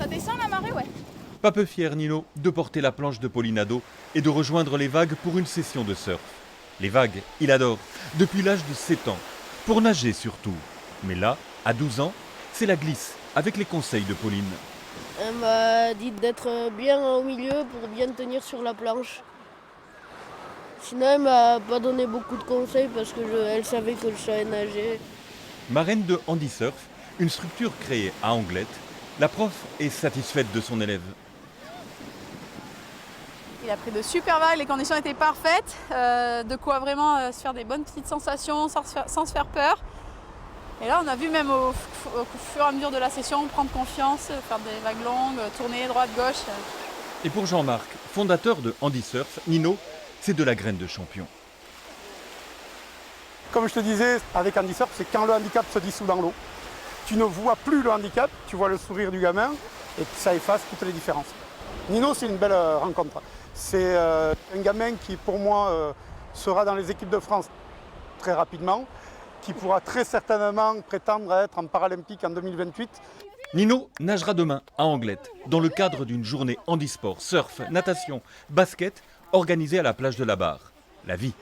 descend la marée, ouais. Pas peu fier, Nino, de porter la planche de Pauline Ado et de rejoindre les vagues pour une session de surf. Les vagues, il adore, depuis l'âge de 7 ans, pour nager surtout. Mais là, à 12 ans, c'est la glisse, avec les conseils de Pauline. Elle m'a dit d'être bien au milieu pour bien tenir sur la planche. Sinon, elle m'a pas donné beaucoup de conseils parce qu'elle savait que je savais nager. Marraine de Handisurf, une structure créée à Anglette, la prof est satisfaite de son élève. Il a pris de super vagues, les conditions étaient parfaites, de quoi vraiment se faire des bonnes petites sensations sans se faire peur. Et là, on a vu même au fur et à mesure de la session prendre confiance, faire des vagues longues, tourner droite, gauche. Et pour Jean-Marc, fondateur de Handisurf, Nino, c'est de la graine de champion. Comme je te disais, avec Handisurf, c'est quand le handicap se dissout dans l'eau. Tu ne vois plus le handicap, tu vois le sourire du gamin et ça efface toutes les différences. Nino, c'est une belle rencontre. C'est un gamin qui, pour moi, sera dans les équipes de France très rapidement, qui pourra très certainement prétendre à être en Paralympique en 2028. Nino nagera demain à Anglette, dans le cadre d'une journée handisport, surf, natation, basket, organisée à la plage de la Barre. La vie